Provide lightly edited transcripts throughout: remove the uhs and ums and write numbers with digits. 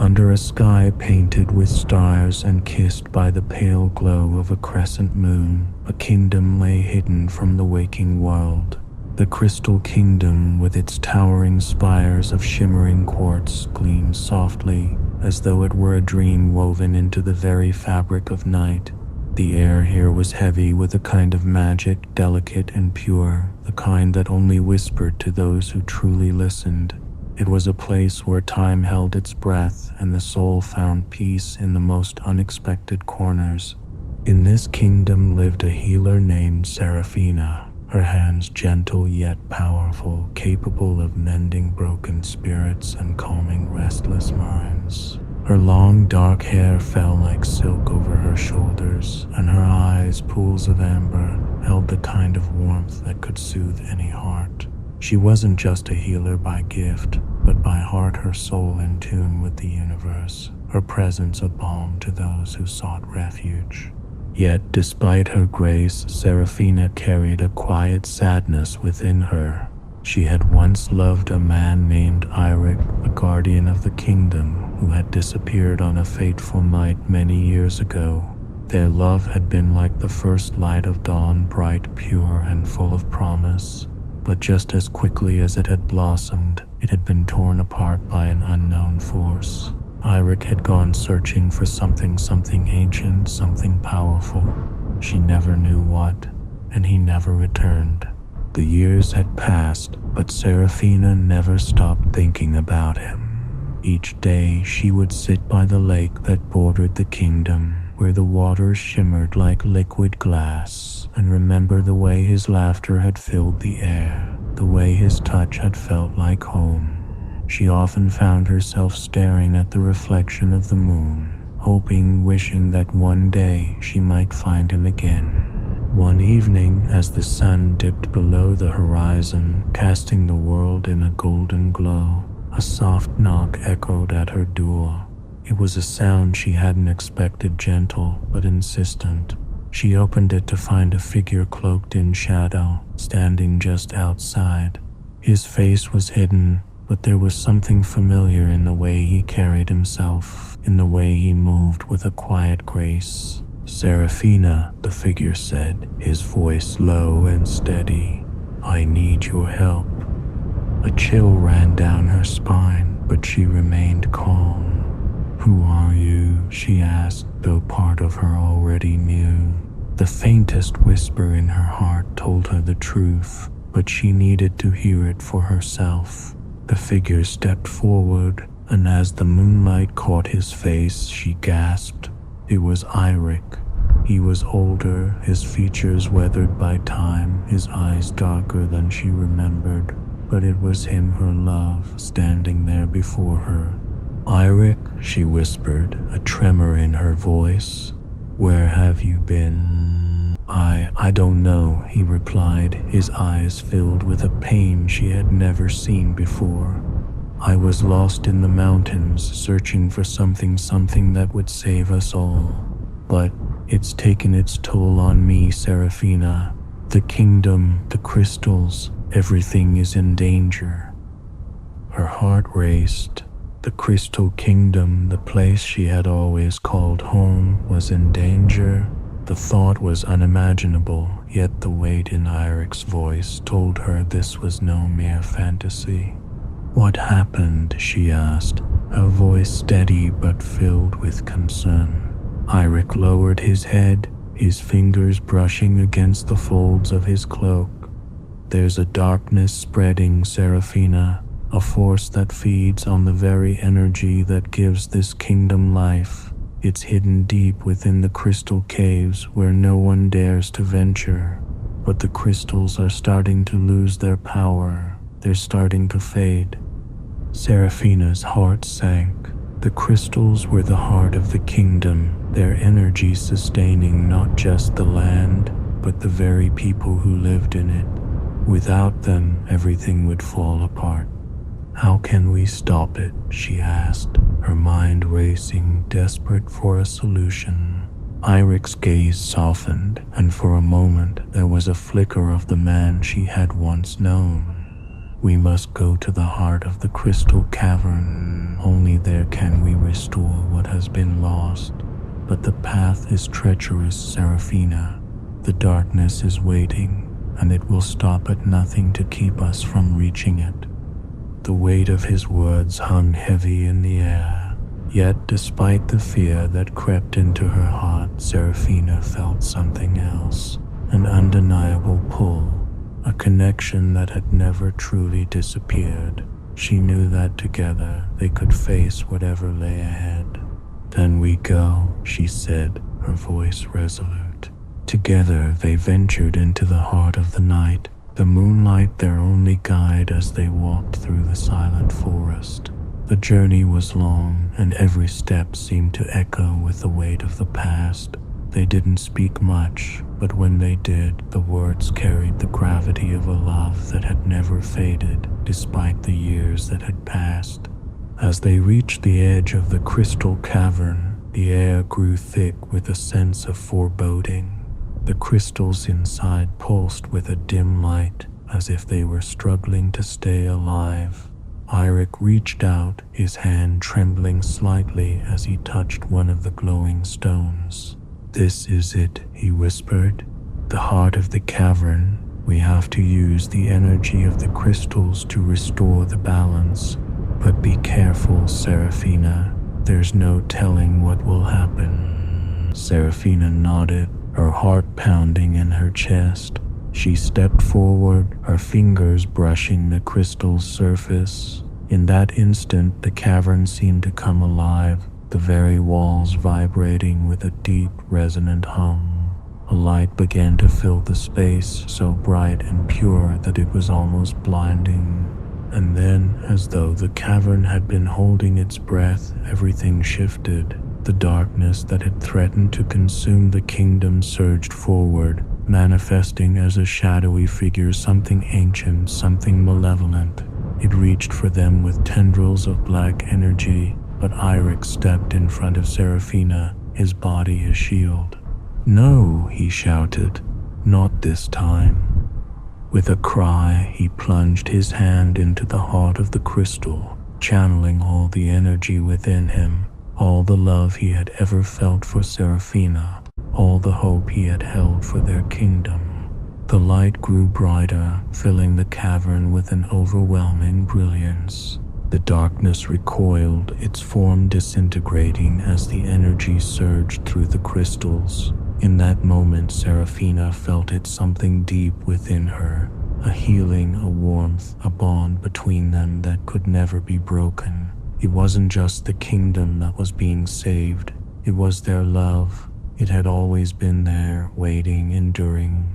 Under a sky painted with stars and kissed by the pale glow of a crescent moon, a kingdom lay hidden from the waking world. The crystal kingdom, with its towering spires of shimmering quartz, gleamed softly, as though it were a dream woven into the very fabric of night. The air here was heavy with a kind of magic, delicate and pure, the kind that only whispered to those who truly listened. It was a place where time held its breath and the soul found peace in the most unexpected corners. In this kingdom lived a healer named Seraphina, her hands gentle yet powerful, capable of mending broken spirits and calming restless minds. Her long dark hair fell like silk over her shoulders, and her eyes, pools of amber, held the kind of warmth that could soothe any heart. She wasn't just a healer by gift, but by heart, her soul in tune with the universe, her presence a balm to those who sought refuge. Yet, despite her grace, Seraphina carried a quiet sadness within her. She had once loved a man named Eirik, a guardian of the kingdom, who had disappeared on a fateful night many years ago. Their love had been like the first light of dawn, bright, pure, and full of promise. But just as quickly as it had blossomed, it had been torn apart by an unknown force. Eirik had gone searching for something ancient, something powerful. She never knew what, and he never returned. The years had passed, but Seraphina never stopped thinking about him. Each day she would sit by the lake that bordered the kingdom, where the waters shimmered like liquid glass, and remember the way his laughter had filled the air, the way his touch had felt like home. She often found herself staring at the reflection of the moon, hoping, wishing that one day she might find him again. One evening, as the sun dipped below the horizon, casting the world in a golden glow, a soft knock echoed at her door. It was a sound she hadn't expected, gentle but insistent. She opened it to find a figure cloaked in shadow, standing just outside. His face was hidden, but there was something familiar in the way he carried himself, in the way he moved with a quiet grace. "Seraphina," the figure said, his voice low and steady. "I need your help." A chill ran down her spine, but she remained calm. "Who are you?" she asked, though part of her already knew. The faintest whisper in her heart told her the truth, but she needed to hear it for herself. The figure stepped forward, and as the moonlight caught his face, she gasped. It was Eirik. He was older, his features weathered by time, his eyes darker than she remembered, but it was him her love, standing there before her. "Eirik," she whispered, a tremor in her voice. "Where have you been?" I don't know," he replied, his eyes filled with a pain she had never seen before. "I was lost in the mountains, searching for something that would save us all. But it's taken its toll on me, Seraphina. The kingdom, the crystals, everything is in danger." Her heart raced. The crystal kingdom, the place she had always called home, was in danger. The thought was unimaginable, yet the weight in Eirik's voice told her this was no mere fantasy. "What happened?" she asked, her voice steady but filled with concern. Eirik lowered his head, his fingers brushing against the folds of his cloak. "There's a darkness spreading, Seraphina, a force that feeds on the very energy that gives this kingdom life. It's hidden deep within the crystal caves where no one dares to venture. But the crystals are starting to lose their power. They're starting to fade." Seraphina's heart sank. The crystals were the heart of the kingdom, their energy sustaining not just the land, but the very people who lived in it. Without them, everything would fall apart. "How can we stop it?" she asked, her mind racing, desperate for a solution. Eirik's gaze softened, and for a moment there was a flicker of the man she had once known. "We must go to the heart of the crystal cavern. Only there can we restore has been lost, but the path is treacherous, Seraphina. The darkness is waiting, and it will stop at nothing to keep us from reaching it." The weight of his words hung heavy in the air, yet despite the fear that crept into her heart, Seraphina felt something else, an undeniable pull, a connection that had never truly disappeared. She knew that together they could face whatever lay ahead. "Then we go," she said, her voice resolute. Together they ventured into the heart of the night, the moonlight their only guide as they walked through the silent forest. The journey was long, and every step seemed to echo with the weight of the past. They didn't speak much, but when they did, the words carried the gravity of a love that had never faded, despite the years that had passed. As they reached the edge of the crystal cavern, the air grew thick with a sense of foreboding. The crystals inside pulsed with a dim light, as if they were struggling to stay alive. Eirik reached out, his hand trembling slightly as he touched one of the glowing stones. "This is it," he whispered. "The heart of the cavern. We have to use the energy of the crystals to restore the balance. But be careful, Seraphina. There's no telling what will happen." Seraphina nodded, her heart pounding in her chest. She stepped forward, her fingers brushing the crystal's surface. In that instant, the cavern seemed to come alive, the very walls vibrating with a deep, resonant hum. A light began to fill the space, so bright and pure that it was almost blinding. And then, as though the cavern had been holding its breath, everything shifted. The darkness that had threatened to consume the kingdom surged forward, manifesting as a shadowy figure, something ancient, something malevolent. It reached for them with tendrils of black energy, but Eirik stepped in front of Seraphina, his body a shield. "No," he shouted, "not this time." With a cry, he plunged his hand into the heart of the crystal, channeling all the energy within him, all the love he had ever felt for Seraphina, all the hope he had held for their kingdom. The light grew brighter, filling the cavern with an overwhelming brilliance. The darkness recoiled, its form disintegrating as the energy surged through the crystals. In that moment, Seraphina felt it, something deep within her, a healing, a warmth, a bond between them that could never be broken. It wasn't just the kingdom that was being saved, it was their love. It had always been there, waiting, enduring.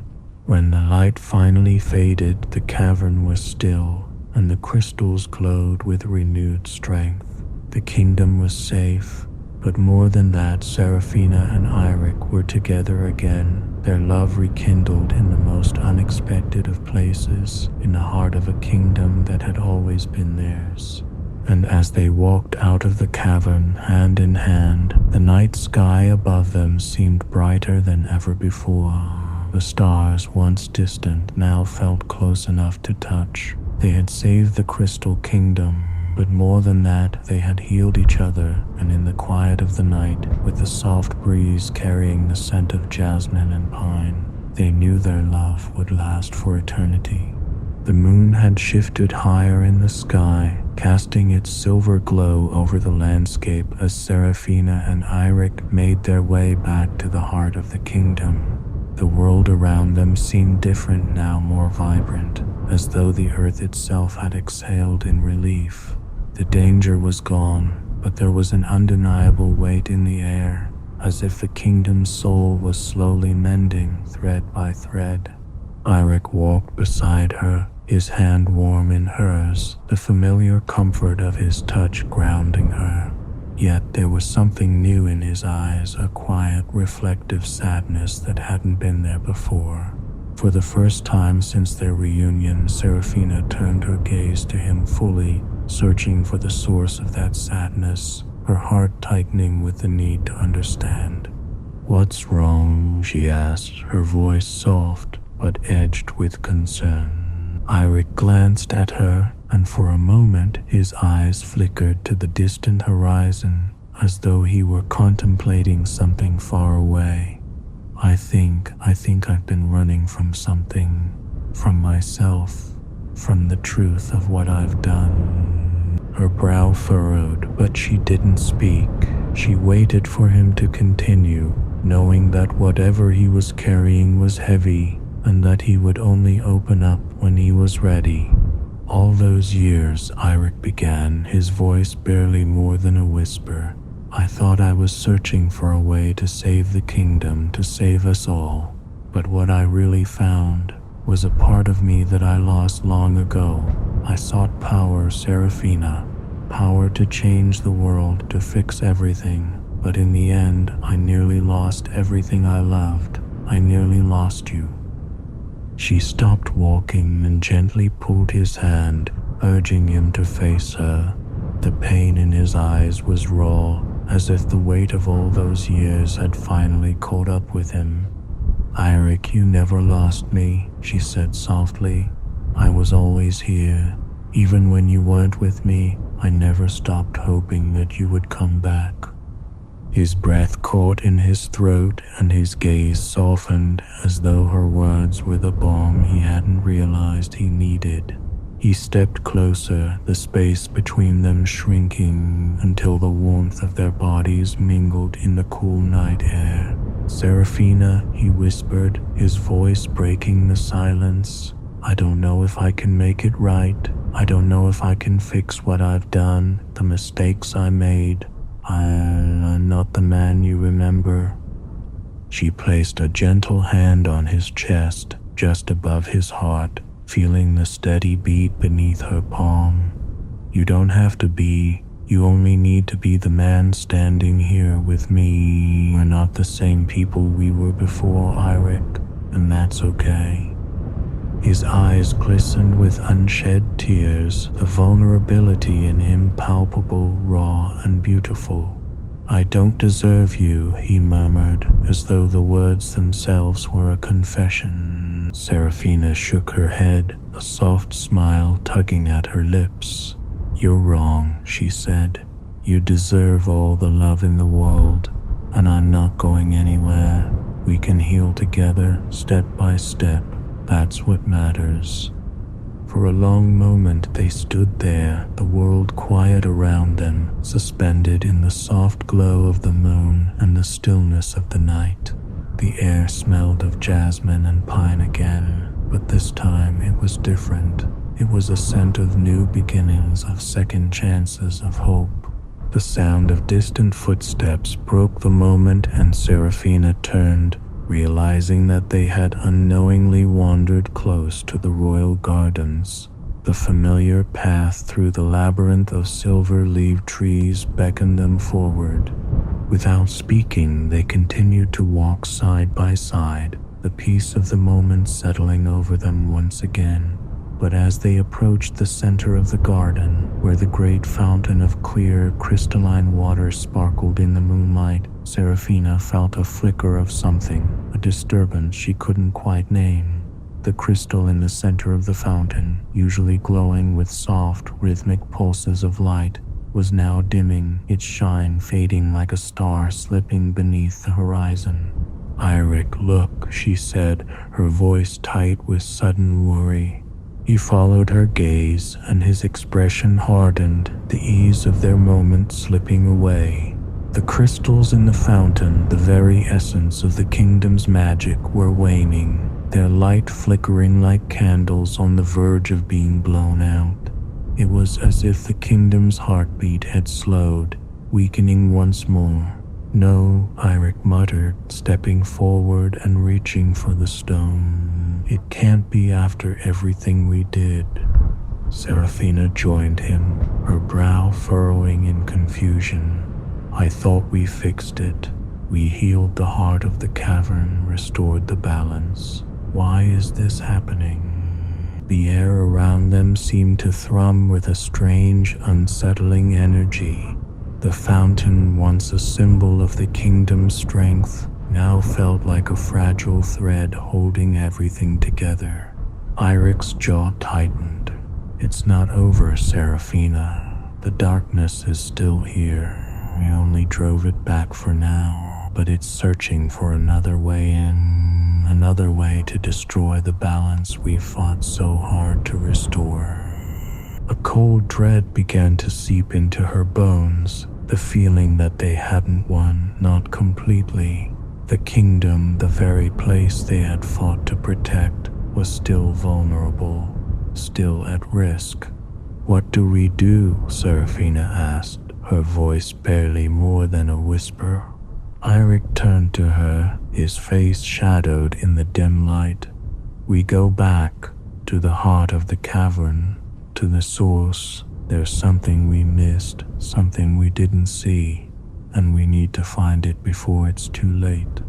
When the light finally faded, the cavern was still, and the crystals glowed with renewed strength. The kingdom was safe, but more than that, Seraphina and Eirik were together again, their love rekindled in the most unexpected of places, in the heart of a kingdom that had always been theirs. And as they walked out of the cavern, hand in hand, the night sky above them seemed brighter than ever before. The stars, once distant, now felt close enough to touch. They had saved the Crystal Kingdom, but more than that, they had healed each other, and in the quiet of the night, with the soft breeze carrying the scent of jasmine and pine, they knew their love would last for eternity. The moon had shifted higher in the sky, casting its silver glow over the landscape as Seraphina and Eirik made their way back to the heart of the kingdom. The world around them seemed different now, more vibrant, as though the earth itself had exhaled in relief. The danger was gone, but there was an undeniable weight in the air, as if the kingdom's soul was slowly mending, thread by thread. Eirik walked beside her, his hand warm in hers, the familiar comfort of his touch grounding her. Yet there was something new in his eyes, a quiet, reflective sadness that hadn't been there before. For the first time since their reunion, Seraphina turned her gaze to him fully, searching for the source of that sadness, her heart tightening with the need to understand. "What's wrong?" she asked, her voice soft but edged with concern. Eirik glanced at her, and for a moment his eyes flickered to the distant horizon. as though he were contemplating something far away. I think I've been running from something, from myself, from the truth of what I've done. Her brow furrowed, but she didn't speak. She waited for him to continue, knowing that whatever he was carrying was heavy, and that he would only open up when he was ready. All those years, Eirik began, his voice barely more than a whisper. I thought I was searching for a way to save the kingdom, to save us all. But what I really found was a part of me that I lost long ago. I sought power, Seraphina, power to change the world, to fix everything. But in the end, I nearly lost everything I loved. I nearly lost you. She stopped walking and gently pulled his hand, urging him to face her. The pain in his eyes was raw, as if the weight of all those years had finally caught up with him. Eirik, you never lost me, she said softly. I was always here. Even when you weren't with me, I never stopped hoping that you would come back. His breath caught in his throat and his gaze softened, as though her words were the balm he hadn't realized he needed. He stepped closer, the space between them shrinking until the warmth of their bodies mingled in the cool night air. Seraphina, he whispered, his voice breaking the silence. I don't know if I can make it right. I don't know if I can fix what I've done, the mistakes I made. I'm not the man you remember. She placed a gentle hand on his chest, just above his heart, feeling the steady beat beneath her palm. You don't have to be. You only need to be the man standing here with me. We're not the same people we were before, Eirik, and that's okay. His eyes glistened with unshed tears, the vulnerability in him palpable, raw, and beautiful. I don't deserve you, he murmured, as though the words themselves were a confession. Seraphina shook her head, a soft smile tugging at her lips. You're wrong, she said. You deserve all the love in the world, and I'm not going anywhere. We can heal together, step by step. That's what matters. For a long moment they stood there, the world quiet around them, suspended in the soft glow of the moon and the stillness of the night. The air smelled of jasmine and pine again, but this time it was different. It was a scent of new beginnings, of second chances, of hope. The sound of distant footsteps broke the moment, and Seraphina turned, realizing that they had unknowingly wandered close to the royal gardens. The familiar path through the labyrinth of silver-leaved trees beckoned them forward. Without speaking, they continued to walk side by side, the peace of the moment settling over them once again. But as they approached the center of the garden, where the great fountain of clear, crystalline water sparkled in the moonlight, Seraphina felt a flicker of something, a disturbance she couldn't quite name. The crystal in the center of the fountain, usually glowing with soft, rhythmic pulses of light, was now dimming, its shine fading like a star slipping beneath the horizon. Eirik, look, she said, her voice tight with sudden worry. He followed her gaze, and his expression hardened, the ease of their moment slipping away. The crystals in the fountain, the very essence of the kingdom's magic, were waning, their light flickering like candles on the verge of being blown out. It was as if the kingdom's heartbeat had slowed, weakening once more. No, Eirik muttered, stepping forward and reaching for the stone. It can't be after everything we did. Seraphina joined him, her brow furrowing in confusion. I thought we fixed it. We healed the heart of the cavern, restored the balance. Why is this happening? The air around them seemed to thrum with a strange, unsettling energy. The fountain, once a symbol of the kingdom's strength, now felt like a fragile thread holding everything together. Eirik's jaw tightened. It's not over, Seraphina. The darkness is still here. We only drove it back for now, but it's searching for another way in, another way to destroy the balance we fought so hard to restore. A cold dread began to seep into her bones, the feeling that they hadn't won, not completely. The kingdom, the very place they had fought to protect, was still vulnerable, still at risk. "What do we do?" Seraphina asked, her voice barely more than a whisper. Eirik turned to her, his face shadowed in the dim light. "We go back to the heart of the cavern, to the source. There's something we missed, something we didn't see, and we need to find it before it's too late."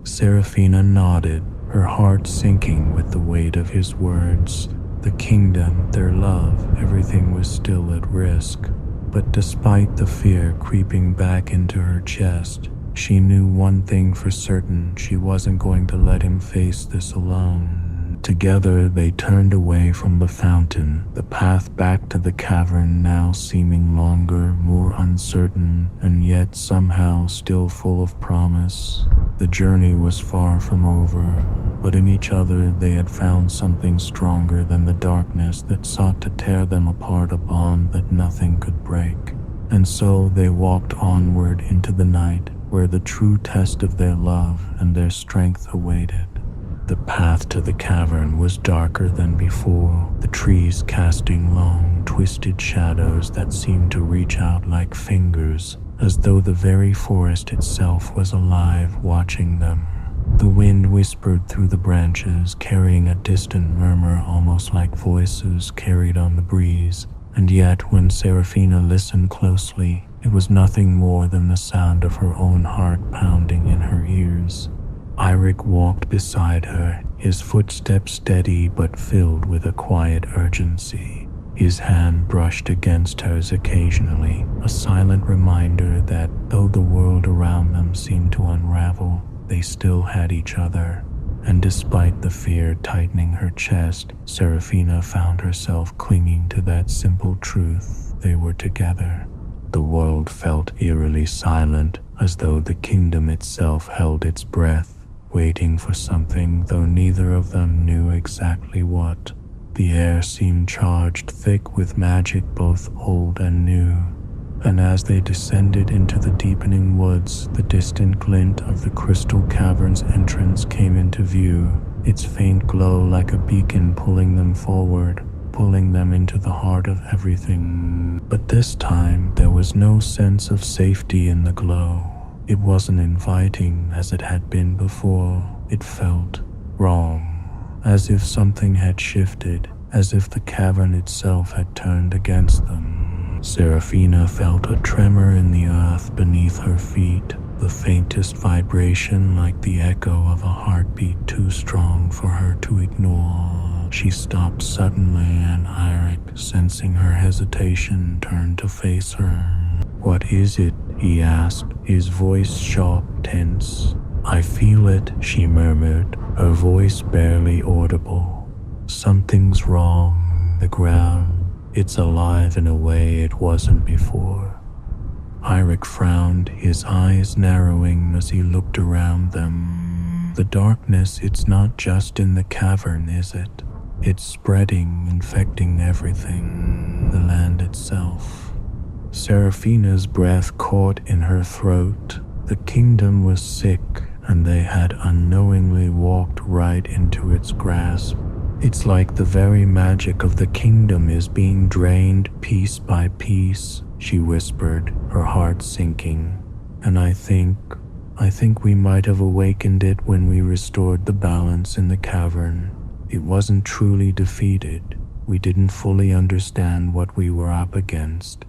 Seraphina nodded, her heart sinking with the weight of his words. The kingdom, their love, everything was still at risk. But despite the fear creeping back into her chest, she knew one thing for certain: she wasn't going to let him face this alone. Together they turned away from the fountain, the path back to the cavern now seeming longer, more uncertain, and yet somehow still full of promise. The journey was far from over, but in each other they had found something stronger than the darkness that sought to tear them apart, a bond that nothing could break. And so they walked onward into the night, where the true test of their love and their strength awaited. The path to the cavern was darker than before, the trees casting long, twisted shadows that seemed to reach out like fingers, as though the very forest itself was alive, watching them. The wind whispered through the branches, carrying a distant murmur almost like voices carried on the breeze, and yet when Seraphina listened closely, it was nothing more than the sound of her own heart pounding in her ears. Eirik walked beside her, his footsteps steady but filled with a quiet urgency. His hand brushed against hers occasionally, a silent reminder that though the world around them seemed to unravel, they still had each other. And despite the fear tightening her chest, Seraphina found herself clinging to that simple truth: they were together. The world felt eerily silent, as though the kingdom itself held its breath, waiting for something, though neither of them knew exactly what. The air seemed charged thick with magic, both old and new, and as they descended into the deepening woods, the distant glint of the crystal cavern's entrance came into view, its faint glow like a beacon pulling them forward, pulling them into the heart of everything. But this time, there was no sense of safety in the glow. It wasn't inviting as it had been before. It felt wrong, as if something had shifted, as if the cavern itself had turned against them. Seraphina felt a tremor in the earth beneath her feet, the faintest vibration like the echo of a heartbeat too strong for her to ignore. She stopped suddenly, and Eirik, sensing her hesitation, turned to face her. "What is it?" he asked, his voice sharp, tense. "I feel it," she murmured, her voice barely audible. "Something's wrong. The ground, it's alive in a way it wasn't before." Eirik frowned, his eyes narrowing as he looked around them. "The darkness, it's not just in the cavern, is it? It's spreading, infecting everything, the land itself." Seraphina's breath caught in her throat. The kingdom was sick, and they had unknowingly walked right into its grasp. "It's like the very magic of the kingdom is being drained piece by piece," she whispered, her heart sinking. "And I think we might have awakened it when we restored the balance in the cavern. It wasn't truly defeated. We didn't fully understand what we were up against."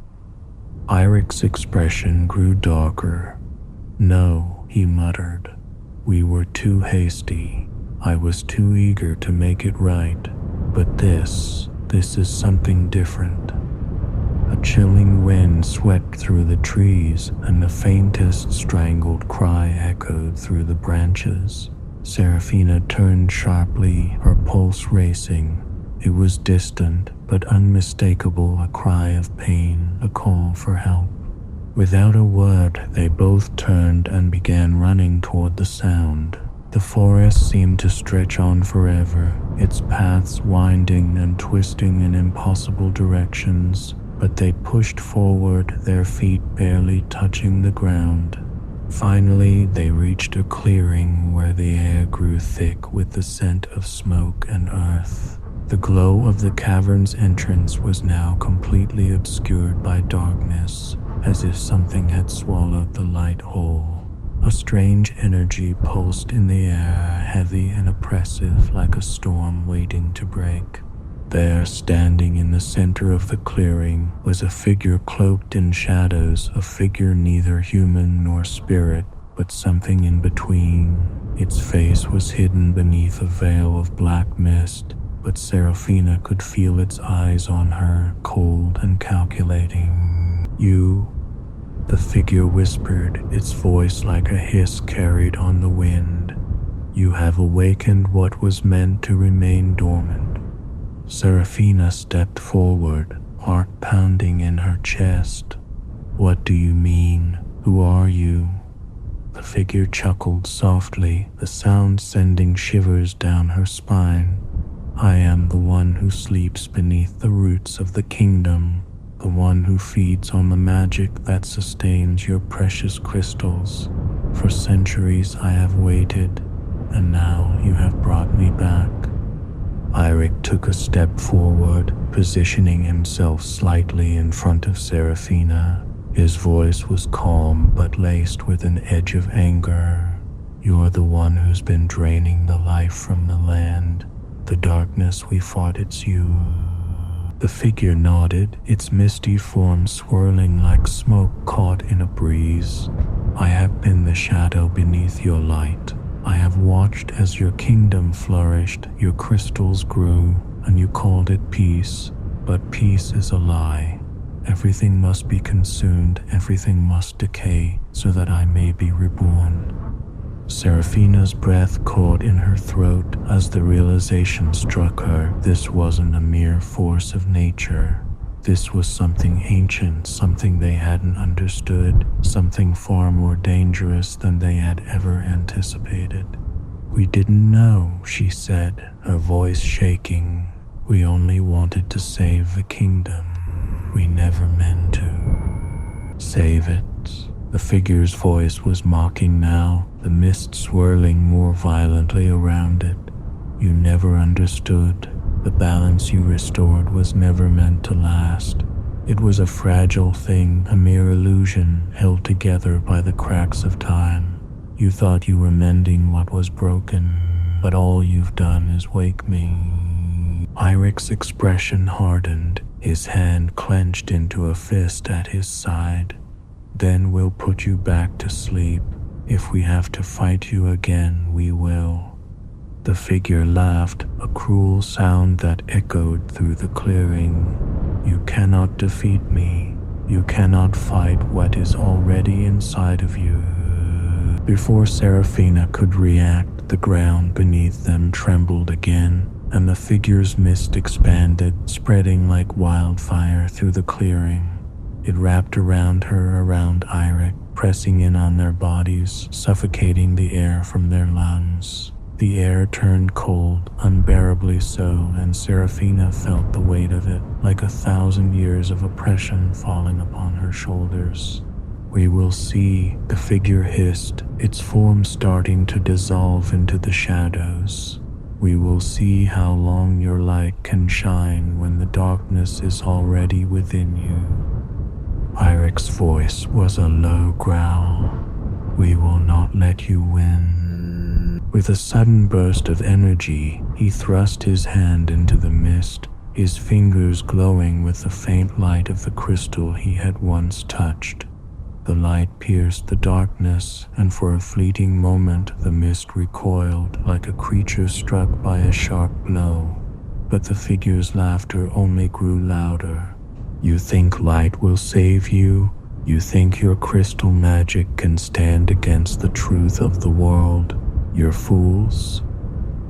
Eirik's expression grew darker. "No," he muttered. "We were too hasty. I was too eager to make it right. But this is something different." A chilling wind swept through the trees, and the faintest strangled cry echoed through the branches. Seraphina turned sharply, her pulse racing. It was distant, but unmistakable, a cry of pain, a call for help. Without a word, they both turned and began running toward the sound. The forest seemed to stretch on forever, its paths winding and twisting in impossible directions, but they pushed forward, their feet barely touching the ground. Finally, they reached a clearing where the air grew thick with the scent of smoke and earth. The glow of the cavern's entrance was now completely obscured by darkness, as if something had swallowed the light whole. A strange energy pulsed in the air, heavy and oppressive like a storm waiting to break. There, standing in the center of the clearing, was a figure cloaked in shadows, a figure neither human nor spirit, but something in between. Its face was hidden beneath a veil of black mist, but Seraphina could feel its eyes on her, cold and calculating. "You," the figure whispered, its voice like a hiss carried on the wind. "You have awakened what was meant to remain dormant." Seraphina stepped forward, heart pounding in her chest. "What do you mean? Who are you?" The figure chuckled softly, the sound sending shivers down her spine. "I am the one who sleeps beneath the roots of the kingdom, the one who feeds on the magic that sustains your precious crystals. For centuries I have waited, and now you have brought me back." Eirik took a step forward, positioning himself slightly in front of Seraphina. His voice was calm but laced with an edge of anger. "You're the one who's been draining the life from the land. The darkness we fought, it's you." The figure nodded, its misty form swirling like smoke caught in a breeze. "I have been the shadow beneath your light. I have watched as your kingdom flourished, your crystals grew, and you called it peace. But peace is a lie. Everything must be consumed, everything must decay, so that I may be reborn." Seraphina's breath caught in her throat as the realization struck her. This wasn't a mere force of nature. This was something ancient, something they hadn't understood, something far more dangerous than they had ever anticipated. "We didn't know," she said, her voice shaking. "We only wanted to save the kingdom. We never meant to." "Save it?" The figure's voice was mocking now, the mist swirling more violently around it. "You never understood. The balance you restored was never meant to last. It was a fragile thing, a mere illusion, held together by the cracks of time. You thought you were mending what was broken, but all you've done is wake me." Eirik's expression hardened, his hand clenched into a fist at his side. "Then we'll put you back to sleep. If we have to fight you again, we will." The figure laughed, a cruel sound that echoed through the clearing. "You cannot defeat me. You cannot fight what is already inside of you." Before Seraphina could react, the ground beneath them trembled again, and the figure's mist expanded, spreading like wildfire through the clearing. It wrapped around her, around Eirik, pressing in on their bodies, suffocating the air from their lungs. The air turned cold, unbearably so, and Seraphina felt the weight of it, like 1,000 years of oppression falling upon her shoulders. "We will see," the figure hissed, its form starting to dissolve into the shadows. "We will see how long your light can shine when the darkness is already within you." Eirik's voice was a low growl. "We will not let you win." With a sudden burst of energy, he thrust his hand into the mist, his fingers glowing with the faint light of the crystal he had once touched. The light pierced the darkness, and for a fleeting moment the mist recoiled like a creature struck by a sharp blow. But the figure's laughter only grew louder. "You think light will save you? You think your crystal magic can stand against the truth of the world? You're fools."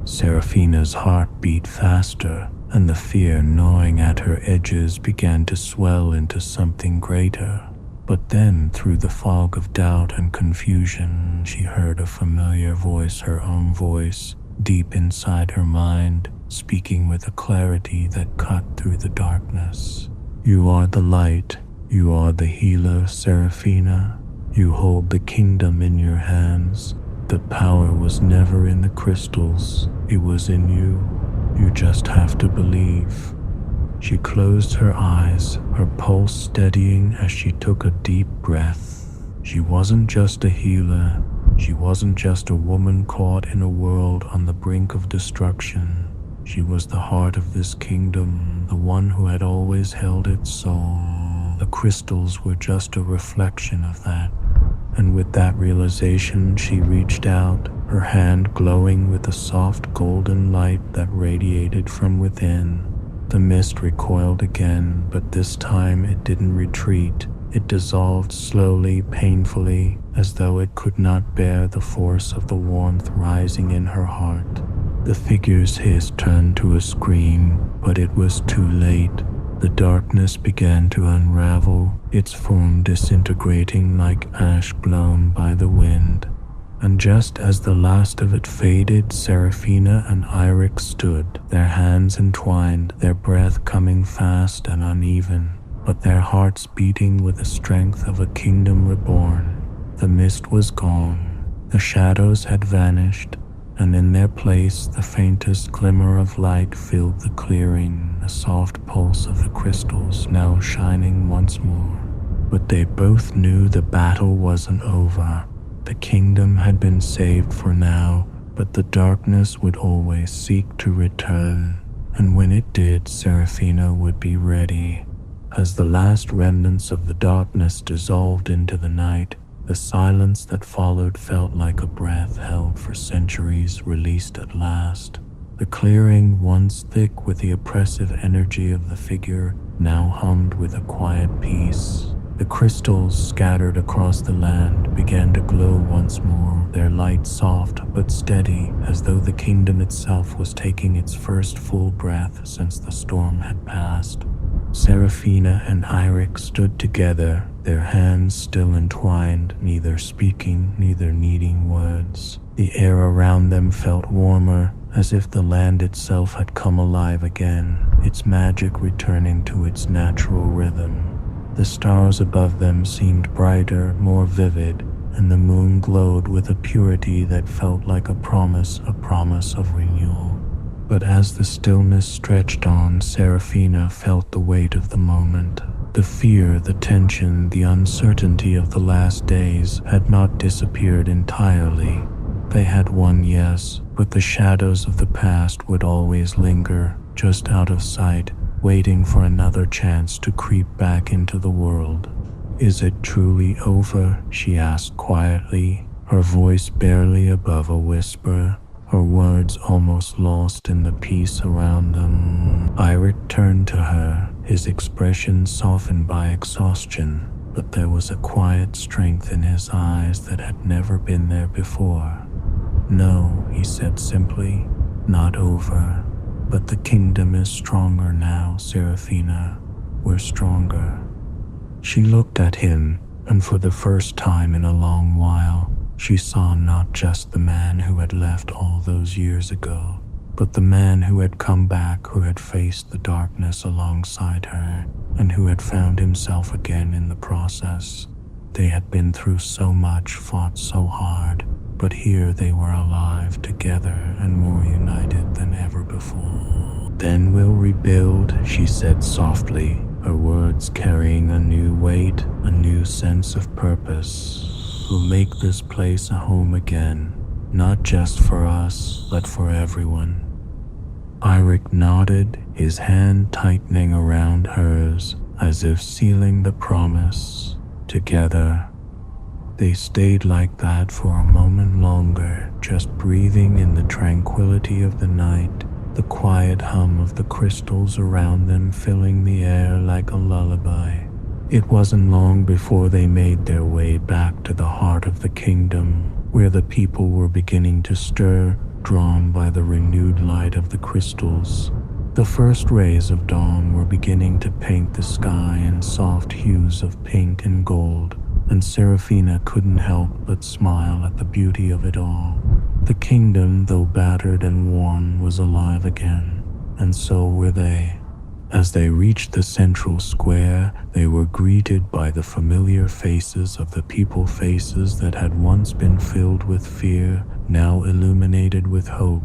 Seraphina's heart beat faster, and the fear gnawing at her edges began to swell into something greater. But then, through the fog of doubt and confusion, she heard a familiar voice, her own voice, deep inside her mind, speaking with a clarity that cut through the darkness. You are the light. You are the healer, Seraphina. You hold the kingdom in your hands. The power was never in the crystals. It was in you. You just have to believe. She closed her eyes, her pulse steadying as she took a deep breath. She wasn't just a healer. She wasn't just a woman caught in a world on the brink of destruction. She was the heart of this kingdom, the one who had always held its soul. The crystals were just a reflection of that. And with that realization, she reached out, her hand glowing with a soft golden light that radiated from within. The mist recoiled again, but this time it didn't retreat. It dissolved slowly, painfully, as though it could not bear the force of the warmth rising in her heart. The figure's hiss turned to a scream, but it was too late. The darkness began to unravel, its form disintegrating like ash blown by the wind. And just as the last of it faded, Seraphina and Eirik stood, their hands entwined, their breath coming fast and uneven, but their hearts beating with the strength of a kingdom reborn. The mist was gone, the shadows had vanished, and in their place the faintest glimmer of light filled the clearing, the soft pulse of the crystals now shining once more. But they both knew the battle wasn't over. The kingdom had been saved for now, but the darkness would always seek to return. And when it did, Seraphina would be ready. As the last remnants of the darkness dissolved into the night, the silence that followed felt like a breath held for centuries, released at last. The clearing, once thick with the oppressive energy of the figure, now hummed with a quiet peace. The crystals scattered across the land began to glow once more, their light soft but steady, as though the kingdom itself was taking its first full breath since the storm had passed. Seraphina and Eirik stood together, their hands still entwined, neither speaking, neither needing words. The air around them felt warmer, as if the land itself had come alive again, its magic returning to its natural rhythm. The stars above them seemed brighter, more vivid, and the moon glowed with a purity that felt like a promise of renewal. But as the stillness stretched on, Seraphina felt the weight of the moment. The fear, the tension, the uncertainty of the last days had not disappeared entirely. They had won, yes, but the shadows of the past would always linger, just out of sight, waiting for another chance to creep back into the world. Is it truly over? She asked quietly, her voice barely above a whisper, her words almost lost in the peace around them. Eirik turned to her, his expression softened by exhaustion, but there was a quiet strength in his eyes that had never been there before. No, he said simply, not over. But the kingdom is stronger now, Seraphina. We're stronger. She looked at him, and for the first time in a long while, she saw not just the man who had left all those years ago, but the man who had come back, who had faced the darkness alongside her, and who had found himself again in the process. They had been through so much, fought so hard, but here they were alive together and more united than ever before. Then we'll rebuild, she said softly, her words carrying a new weight, a new sense of purpose. We'll make this place a home again, not just for us, but for everyone. Eirik nodded, his hand tightening around hers, as if sealing the promise. Together, they stayed like that for a moment longer, just breathing in the tranquility of the night, the quiet hum of the crystals around them filling the air like a lullaby. It wasn't long before they made their way back to the heart of the kingdom, where the people were beginning to stir, drawn by the renewed light of the crystals. The first rays of dawn were beginning to paint the sky in soft hues of pink and gold, and Seraphina couldn't help but smile at the beauty of it all. The kingdom, though battered and worn, was alive again, and so were they. As they reached the central square, they were greeted by the familiar faces of the people, faces that had once been filled with fear, now illuminated with hope.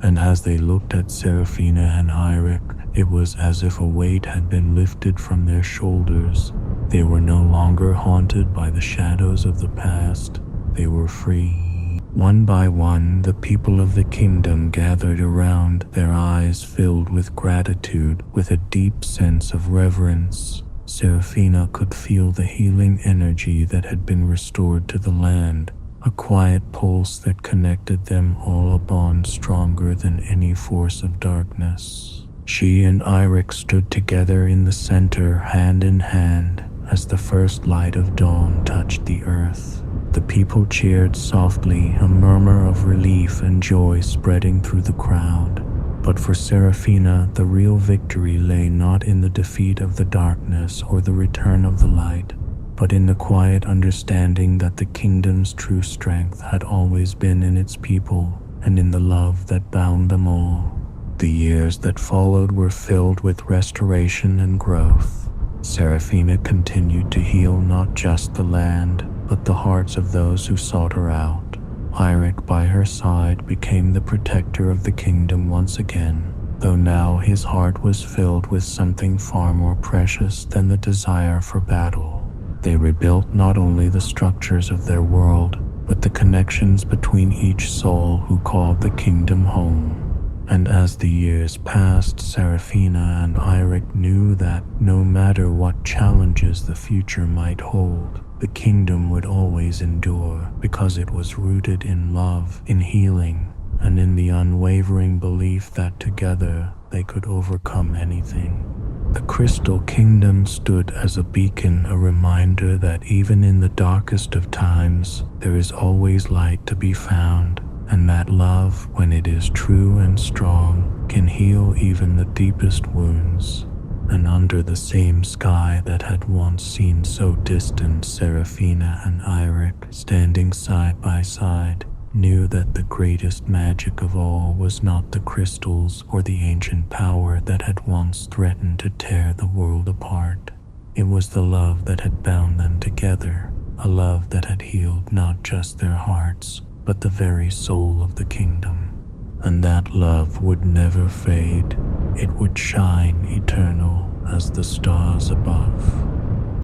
And as they looked at Seraphina and Eirik, it was as if a weight had been lifted from their shoulders. They were no longer haunted by the shadows of the past. They were free. One by one, the people of the kingdom gathered around, their eyes filled with gratitude, with a deep sense of reverence. Seraphina could feel the healing energy that had been restored to the land, a quiet pulse that connected them all, a bond stronger than any force of darkness. She and Eirik stood together in the center, hand in hand, as the first light of dawn touched the earth. The people cheered softly, a murmur of relief and joy spreading through the crowd. But for Seraphina, the real victory lay not in the defeat of the darkness or the return of the light, but in the quiet understanding that the kingdom's true strength had always been in its people and in the love that bound them all. The years that followed were filled with restoration and growth. Seraphina continued to heal not just the land, but the hearts of those who sought her out. Eirik, by her side, became the protector of the kingdom once again, though now his heart was filled with something far more precious than the desire for battle. They rebuilt not only the structures of their world, but the connections between each soul who called the kingdom home. And as the years passed, Seraphina and Eirik knew that no matter what challenges the future might hold, the kingdom would always endure, because it was rooted in love, in healing, and in the unwavering belief that together they could overcome anything. The Crystal Kingdom stood as a beacon, a reminder that even in the darkest of times, there is always light to be found, and that love, when it is true and strong, can heal even the deepest wounds. And under the same sky that had once seemed so distant, Seraphina and Eirik, standing side by side, knew that the greatest magic of all was not the crystals or the ancient power that had once threatened to tear the world apart. It was the love that had bound them together, a love that had healed not just their hearts, but the very soul of the kingdom. And that love would never fade. It would shine eternal as the stars above.